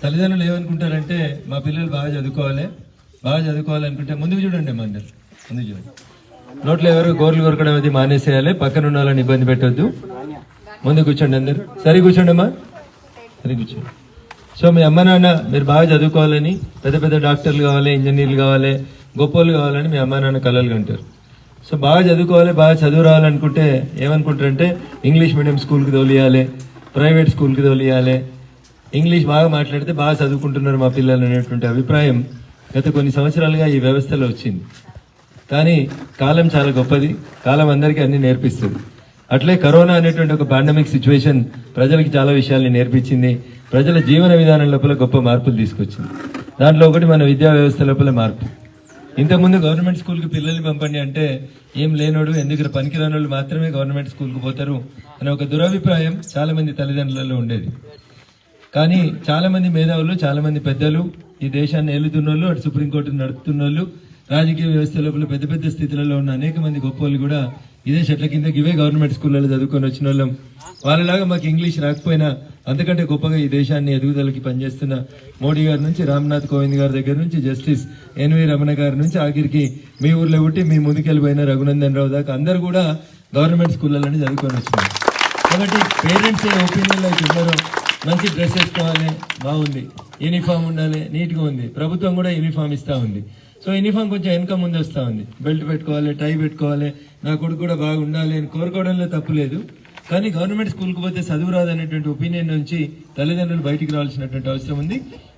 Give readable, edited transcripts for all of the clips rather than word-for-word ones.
తల్లిదండ్రులు ఏమనుకుంటారంటే మా పిల్లలు బాగా చదువుకోవాలనుకుంటే ముందుకు చూడండి మండలి, ముందుకు చూడండి. నోట్లో ఎవరు గోర్లు కొరకడం అది మానేసేయాలి, పక్కన ఉన్న వాళ్ళని ఇబ్బంది పెట్టొద్దు. ముందు కూర్చోండి, అందరు సరి కూర్చోండి అమ్మా, సరి కూర్చోండి. సో మీ అమ్మ నాన్న మీరు బాగా చదువుకోవాలని, పెద్ద పెద్ద డాక్టర్లు కావాలి, ఇంజనీర్లు కావాలి, గొప్పలు కావాలని మీ అమ్మ నాన్న కలలు కంటారు. సో బాగా చదువుకోవాలి, బాగా చదువు రావాలనుకుంటే ఏమనుకుంటారంటే ఇంగ్లీష్ మీడియం స్కూల్కి తోలియాలి, ప్రైవేట్ స్కూల్కి తోలియాలి, ఇంగ్లీష్ బాగా మాట్లాడితే బాగా చదువుకుంటున్నారు మా పిల్లలు అనేటువంటి అభిప్రాయం గత కొన్ని సంవత్సరాలుగా ఈ వ్యవస్థలో వచ్చింది. కానీ కాలం చాలా గొప్పది, కాలం అందరికీ అన్ని నేర్పిస్తుంది. అట్లే కరోనా అనేటువంటి ఒక పాండమిక్ సిచ్యువేషన్ ప్రజలకి చాలా విషయాల్ని నేర్పించింది, ప్రజల జీవన విధానం లోపల గొప్ప మార్పులు తీసుకొచ్చింది. దాంట్లో ఒకటి మన విద్యా వ్యవస్థ లోపల మార్పు. ఇంతకుముందు గవర్నమెంట్ స్కూల్కి పిల్లల్ని పంపండి అంటే ఏం లేనోడు, ఎందుకు పనికిరాని వాళ్ళు మాత్రమే గవర్నమెంట్ స్కూల్కి పోతారు అనే ఒక దురభిప్రాయం చాలా మంది తల్లిదండ్రులలో ఉండేది. కానీ చాలా మంది మేధావులు, చాలా మంది పెద్దలు, ఈ దేశాన్ని ఏలుతున్న వాళ్ళు, అటు సుప్రీంకోర్టును నడుపుతున్న వాళ్ళు, రాజకీయ వ్యవస్థ లోపల పెద్ద పెద్ద స్థితులలో ఉన్న అనేక మంది గొప్ప వాళ్ళు కూడా ఇదే చెట్ల కిందకి ఇవే గవర్నమెంట్ స్కూళ్ళలో చదువుకొని వచ్చిన వాళ్ళం. వాళ్ళలాగా మాకు ఇంగ్లీష్ రాకపోయినా అంతకంటే గొప్పగా ఈ దేశాన్ని ఎదుగుదలకి పనిచేస్తున్న మోడీ గారి నుంచి, రామ్నాథ్ కోవింద్ గారి దగ్గర నుంచి, జస్టిస్ ఎన్వి రమణ గారి నుంచి, ఆఖరికి మీ ఊర్లో పుట్టి మీ ముందుకెళ్ళిపోయిన రఘునందన్ రావు దాకా అందరూ కూడా గవర్నమెంట్ స్కూళ్ళలోనే చదువుకొని వచ్చినారు. కాబట్టి పేరెంట్స్ ఏ ఒపీనియన్లో ఉన్నారో మంచి డ్రెస్ వేసుకోవాలి, బాగుంది, యూనిఫామ్ ఉండాలి, నీట్గా ఉంది, ప్రభుత్వం కూడా యూనిఫామ్ ఇస్తూ ఉంది. సో యూనిఫామ్ కొంచెం వెనక ముందు వస్తూ ఉంది, బెల్ట్ పెట్టుకోవాలి, టై పెట్టుకోవాలి, నా కొడుకు కూడా బాగా ఉండాలి అని కోరుకోవడంలో తప్పు లేదు. కానీ గవర్నమెంట్ స్కూల్కి పోతే చదువు రాదనేటువంటి ఒపీనియన్ నుంచి తల్లిదండ్రులు బయటికి రావాల్సినటువంటి అవసరం ఉంది.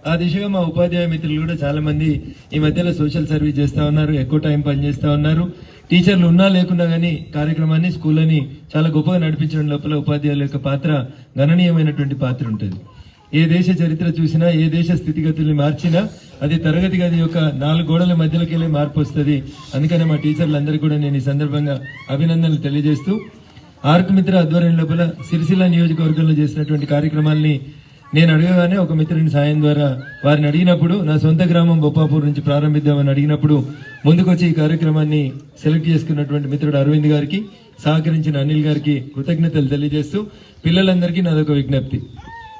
ఆ దిశగా మా ఉపాధ్యాయ మిత్రులు కూడా చాలా మంది ఈ మధ్యలో సోషల్ సర్వీస్ చేస్తూ ఉన్నారు, ఎక్కువ టైం పనిచేస్తూ ఉన్నారు. టీచర్లు ఉన్నా లేకున్నా కానీ కార్యక్రమాన్ని, స్కూళ్ళని చాలా గొప్పగా నడిపించడం లోపల ఉపాధ్యాయుల యొక్క పాత్ర గణనీయమైనటువంటి పాత్ర ఉంటుంది. ఏ దేశ చరిత్ర చూసినా, ఏ దేశ స్థితిగతుల్ని మార్చినా అది తరగతి గది యొక్క 4 గోడల మధ్యలోకి వెళ్ళి మార్పు వస్తుంది. అందుకనే మా టీచర్లందరికీ కూడా నేను ఈ సందర్భంగా అభినందనలు తెలియజేస్తూ, ఆర్క్ మిత్ర ఆధ్వర్యం లోపల సిరిసిల్ల నియోజకవర్గంలో చేసినటువంటి కార్యక్రమాల్ని నేను అడగగానే ఒక మిత్రుని సాయం ద్వారా వారిని అడిగినప్పుడు, నా సొంత గ్రామం బొప్పాపూర్ నుంచి ప్రారంభిద్దామని అడిగినప్పుడు ముందుకొచ్చి ఈ కార్యక్రమాన్ని సెలెక్ట్ చేసుకున్నటువంటి మిత్రుడు అరవింద్ గారికి, సహకరించిన అనిల్ గారికి కృతజ్ఞతలు తెలియజేస్తూ, పిల్లలందరికీ నాదొక విజ్ఞప్తి,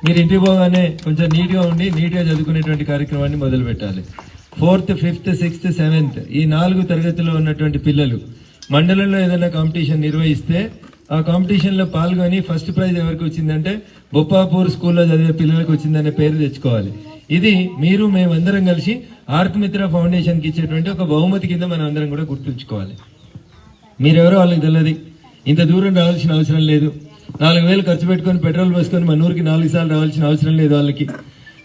మీరు ఇంటికి పోగానే కొంచెం నీట్గా ఉండి నీట్గా చదువుకునేటువంటి కార్యక్రమాన్ని మొదలు పెట్టాలి. 4th, 5th, 6th, 7th ఈ 4 తరగతిలో ఉన్నటువంటి పిల్లలు మండలంలో ఏదైనా కాంపిటీషన్ నిర్వహిస్తే ఆ కాంపిటీషన్లో పాల్గొని ఫస్ట్ ప్రైజ్ ఎవరికి వచ్చిందంటే బొప్పాపూర్ స్కూల్లో చదివే పిల్లలకు వచ్చిందనే పేరు తెచ్చుకోవాలి. ఇది మీరు మేమందరం కలిసి ఆర్క్ మిత్ర ఫౌండేషన్కి ఇచ్చేటువంటి ఒక బహుమతి కింద మనం అందరం కూడా గుర్తుంచుకోవాలి. మీరెవరో వాళ్ళకి తెలియదు, ఇంత దూరం రావాల్సిన అవసరం లేదు, 4,000 ఖర్చు పెట్టుకొని పెట్రోల్ పోసుకొని మన ఊరికి 4 సార్లు రావాల్సిన అవసరం లేదు. వాళ్ళకి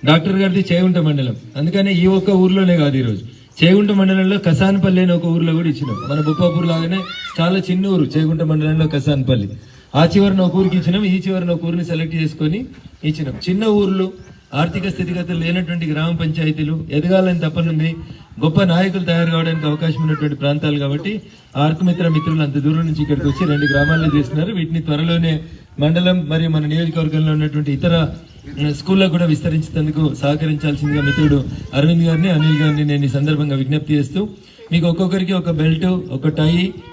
డాక్టర్ గారిది చేగుంట మండలం, అందుకనే ఈ ఒక్క ఊర్లోనే కాదు, ఈరోజు చేగుంట మండలంలో కసాన్పల్లి అని ఒక ఊర్లో కూడా ఇచ్చినాం. మన బొప్పాపూర్ లాగానే చాలా చిన్న ఊరు చేగుంట మండలంలో కసాన్పల్లి. ఆ చివరిన ఒక ఊరికి ఇచ్చినాం, ఈ చివరిన ఒక ఊరిని సెలెక్ట్ చేసుకొని ఇచ్చినాం. చిన్న ఊర్లు, ఆర్థిక స్థితిగతులు లేనటువంటి గ్రామ పంచాయతీలు ఎదగాలని తప్పనుంది, గొప్ప నాయకులు తయారు కావడానికి అవకాశం ఉన్నటువంటి ప్రాంతాలు. కాబట్టి ఆర్క్ మిత్ర మిత్రులు అంత దూరం నుంచి ఇక్కడికి వచ్చి 2 గ్రామాల్లో చేస్తున్నారు. వీటిని త్వరలోనే మండలం మరియు మన నియోజకవర్గంలో ఉన్నటువంటి ఇతర స్కూల్లో కూడా విస్తరించేందుకు సహకరించాల్సిందిగా మిత్రుడు అరవింద్ గారిని, అనిల్ గారిని నేను ఈ సందర్భంగా విజ్ఞప్తి చేస్తూ, మీకు ఒక్కొక్కరికి ఒక బెల్ట్, ఒక టై,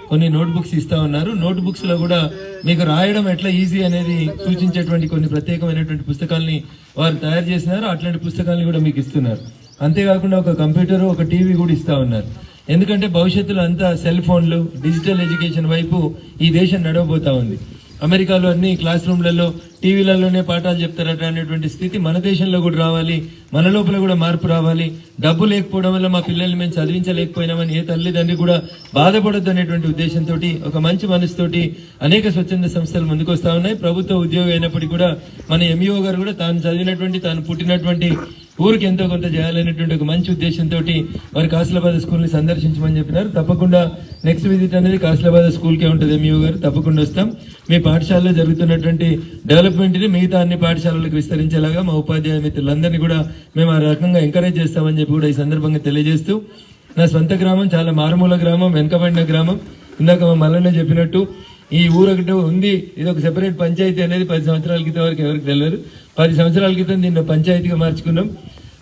కొన్ని నోట్బుక్స్ ఇస్తా ఉన్నారు. నోట్బుక్స్ లో కూడా మీకు రాయడం ఎట్లా ఈజీ అనేది సూచించేటువంటి కొన్ని ప్రత్యేకమైనటువంటి పుస్తకాలని వారు తయారు చేసినారు. అట్లాంటి పుస్తకాలను కూడా మీకు ఇస్తున్నారు. అంతేకాకుండా ఒక కంప్యూటర్, ఒక టీవీ కూడా ఇస్తా ఉన్నారు. ఎందుకంటే భవిష్యత్తులో అంతా సెల్ ఫోన్లు, డిజిటల్ ఎడ్యుకేషన్ వైపు ఈ దేశం నడవబోతా ఉంది. అమెరికాలో అన్ని క్లాస్ రూమ్లలో, టీవీలలోనే పాఠాలు చెప్తారట అనేటువంటి స్థితి మన దేశంలో కూడా రావాలి, మన లోపల కూడా మార్పు రావాలి. డబ్బు లేకపోవడం వల్ల మా పిల్లల్ని మేము చదివించలేకపోయినామని ఏ తల్లిదండ్రి కూడా బాధపడద్దు అనేటువంటి ఉద్దేశంతో, ఒక మంచి మనసుతోటి అనేక స్వచ్ఛంద సంస్థలు ముందుకు వస్తా ఉన్నాయి. ప్రభుత్వ ఉద్యోగి అయినప్పటికీ కూడా మన ఎంఈఓ గారు కూడా తాను చదివినటువంటి, తాను పుట్టినటువంటి ఊరికి ఎంతో కొంత చేయాలనేటువంటి ఒక మంచి ఉద్దేశంతో వారి కాసిలాబాద్ స్కూల్ని సందర్శించమని చెప్పినారు. తప్పకుండా నెక్స్ట్ విజిట్ అనేది కాసిలాబాద్ స్కూల్కే ఉంటుంది. ఎంఈఓ గారు తప్పకుండా వస్తాం. మీ పాఠశాలలో జరుగుతున్నటువంటి డెవలప్మెంట్ని మిగతా అన్ని పాఠశాలలకు విస్తరించేలాగా మా ఉపాధ్యాయ మిత్రులందరినీ కూడా మేము ఆ రకంగా ఎంకరేజ్ చేస్తామని చెప్పి కూడా ఈ సందర్భంగా తెలియజేస్తూ, నా సొంత గ్రామం చాలా మారుమూల గ్రామం, వెనుకబడిన గ్రామం. ఇందాక మా మల్లన్న చెప్పినట్టు ఈ ఊరు ఒకటి ఉంది, ఇది ఒక సెపరేట్ పంచాయతీ అనేది 10 సంవత్సరాల క్రితం వరకు ఎవరికి తెలియదు. 10 సంవత్సరాల క్రితం దీన్ని పంచాయతీగా మార్చుకున్నాం.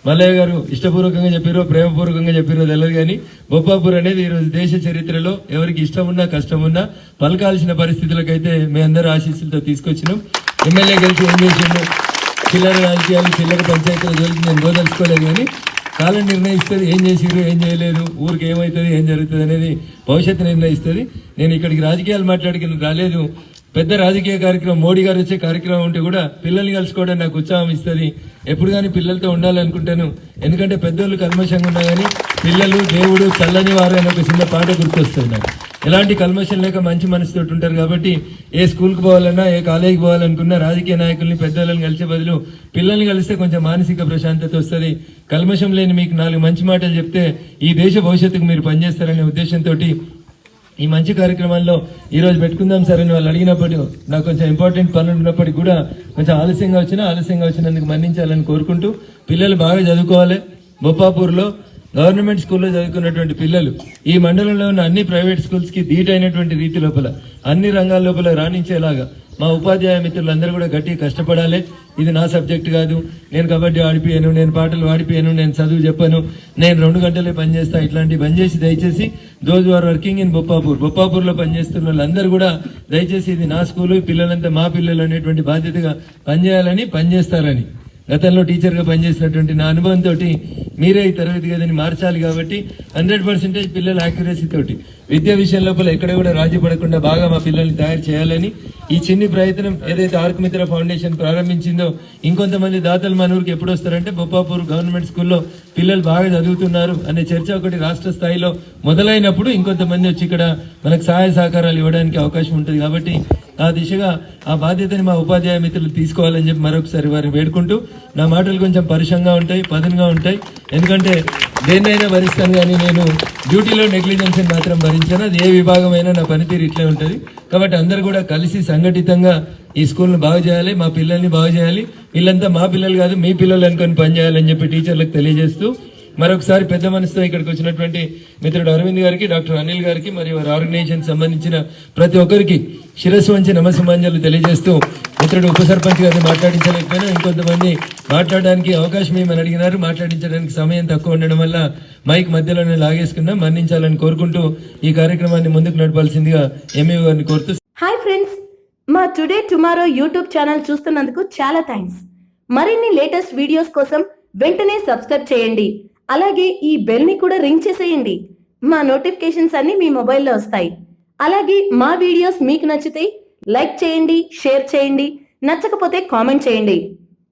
మల్లయ్య గారు ఇష్టపూర్వకంగా చెప్పారో ప్రేమపూర్వకంగా చెప్పారో తెలియదు, కానీ బొప్పాపూర్ అనేది ఈరోజు దేశ చరిత్రలో ఎవరికి ఇష్టం ఉన్నా కష్టం ఉన్నా పలకాల్సిన పరిస్థితులకైతే మీ అందరూ ఆశీస్సులతో తీసుకొచ్చినాం. ఎమ్మెల్యే గెలిచి ఏం చేసిండు, చిల్లర రాజకీయాలు చిల్లర పంచాయతీల జోలికి నేను పోదలుచుకోలేదు, కానీ కాలం నిర్ణయిస్తుంది ఏం చేసిరు ఏం చేయలేదు, ఊరికి ఏమవుతుంది ఏం జరుగుతుంది అనేది భవిష్యత్తు నిర్ణయిస్తుంది. నేను ఇక్కడికి రాజకీయాలు మాట్లాడికి రాలేదు. పెద్ద రాజకీయ కార్యక్రమం మోడీ గారు వచ్చే కార్యక్రమం ఉంటే కూడా పిల్లల్ని కలుసుకోవడం నాకు ఉత్సాహం ఇస్తుంది. ఎప్పుడు కానీ పిల్లలతో ఉండాలనుకుంటాను. ఎందుకంటే పెద్దోళ్ళు కల్మషంగా ఉన్నా కానీ పిల్లలు దేవుడు చల్లని వారు అని ఒక చిన్న పాట గుర్తొస్తుంది నాకు. ఎలాంటి కల్మషం లేక మంచి మనసుతో ఉంటారు కాబట్టి ఏ స్కూల్కి పోవాలన్నా ఏ కాలేజీకి పోవాలనుకున్నా రాజకీయ నాయకుల్ని పెద్దోళ్ళని కలిసే బదులు పిల్లల్ని కలిస్తే కొంచెం మానసిక ప్రశాంతత వస్తుంది. కల్మషం లేని మీకు 4 మంచి మాటలు చెప్తే ఈ దేశ భవిష్యత్తుకు మీరు పనిచేస్తారనే ఉద్దేశంతో ఈ మంచి కార్యక్రమాల్లో ఈ రోజు పెట్టుకుందాం సార్ అని వాళ్ళు అడిగినప్పుడు నాకు కొంచెం ఇంపార్టెంట్ పనులు ఉన్నప్పటికీ కూడా కొంచెం ఆలస్యంగా వచ్చినందుకు మన్నించాలని కోరుకుంటూ, పిల్లలు బాగా చదువుకోవాలి. బొప్పాపూర్లో గవర్నమెంట్ స్కూల్లో చదువుకున్నటువంటి పిల్లలు ఈ మండలంలో ఉన్న అన్ని ప్రైవేట్ స్కూల్స్ కి ధీటైనటువంటి రీతి లోపల అన్ని రంగాల లోపల రాణించేలాగా మా ఉపాధ్యాయ మిత్రులందరూ కూడా గట్టిగా కష్టపడాలి. ఇది నా సబ్జెక్ట్ కాదు, నేను కబడ్డీ ఆడిపోయాను, నేను పాటలు ఆడిపోయాను, నేను చదువు చెప్పాను, నేను 2 గంటలే పనిచేస్తా, ఇట్లాంటివి పనిచేసి దయచేసి దోజ్ ఆర్ వర్కింగ్ ఇన్ బొప్పాపూర్లో పనిచేస్తున్న వాళ్ళందరూ కూడా దయచేసి ఇది నా స్కూలు, పిల్లలంతా మా పిల్లలు అనేటువంటి బాధ్యతగా పనిచేయాలని పనిచేస్తారని గతంలో టీచర్గా పనిచేసినటువంటి నా అనుభవంతో మీరే ఈ తరగతి గదిని మార్చాలి. కాబట్టి 100% పిల్లల యాక్యురసీ తోటి విద్యా విషయం లోపల ఎక్కడ కూడా రాజీ పడకుండా బాగా మా పిల్లల్ని తయారు చేయాలని ఈ చిన్ని ప్రయత్నం ఏదైతే ఆర్క్ మిత్ర ఫౌండేషన్ ప్రారంభించిందో, ఇంకొంతమంది దాతలు మన ఊరికి ఎప్పుడు వస్తారంటే బొప్పాపూర్ గవర్నమెంట్ స్కూల్లో పిల్లలు బాగా చదువుతున్నారు అనే చర్చ ఒకటి రాష్ట్ర స్థాయిలో మొదలైనప్పుడు ఇంకొంతమంది వచ్చి ఇక్కడ మనకు సహాయ సహకారాలు ఇవ్వడానికి అవకాశం ఉంటుంది. కాబట్టి ఆ దిశగా ఆ బాధ్యతని మా ఉపాధ్యాయ మిత్రులు తీసుకోవాలని చెప్పి మరొకసారి వారిని వేడుకుంటూ, నా మాటలు కొంచెం పరుషంగా ఉంటాయి, పదునుగా ఉంటాయి. ఎందుకంటే దేన్నైనా భరిస్తాను, కానీ నేను డ్యూటీలో నెగ్లిజెన్స్ మాత్రం భరించాను. అది ఏ విభాగమైనా నా పనితీరు ఇట్లే ఉంటుంది. కాబట్టి అందరూ కూడా కలిసి సంఘటితంగా ఈ స్కూల్ను బాగు చేయాలి, మా పిల్లల్ని బాగు చేయాలి. వీళ్ళంతా మా పిల్లలు కాదు మీ పిల్లలు అనుకొని పనిచేయాలని చెప్పి టీచర్లకు తెలియజేస్తూ, మరొకసారి పెద్ద మనసుతో ఇక్కడికి వచ్చినటువంటి మిత్రుడు అరవింద్ గారికి, డాక్టర్ అనిల్ గారికి మరియు వారి ఆర్గనైజేషన్ సంబంధించిన ప్రతి ఒక్కరికి శిరస్సు వంచి నమస్సుమాంజలు తెలియజేస్తూ, మిత్రుడు ఉప సర్పంచ్ గారిని మాట్లాడించలేకపోయినా ఇంకొంతమంది మాట్లాడడానికి అవకాశం ఏమని అడిగినారు. మాట్లాడించడానికి సమయం తక్కువ ఉండడం వల్ల మైక్ మధ్యలోనే లాగేసుకున్నాం, మన్నించాలని కోరుకుంటూ ఈ కార్యక్రమాన్ని ముందుకు నడపాల్సిందిగా ఎంఈఓ గారిని కోరుతూ. హాయ్ ఫ్రెండ్స్, మా టుడే టుమారో యూట్యూబ్ ఛానల్ చూస్తున్నందుకు చాలా థ్యాంక్స్. మరిన్ని లేటెస్ట్ వీడియోస్ కోసం వెంటనే సబ్స్క్రైబ్ చేయండి. అలాగే ఈ బెల్ ని కూడా రింగ్ చేసేయండి. మా నోటిఫికేషన్స్ అన్ని మీ మొబైల్లో వస్తాయి. అలాగే మా వీడియోస్ మీకు నచ్చితే లైక్ చేయండి, షేర్ చేయండి, నచ్చకపోతే కామెంట్ చేయండి.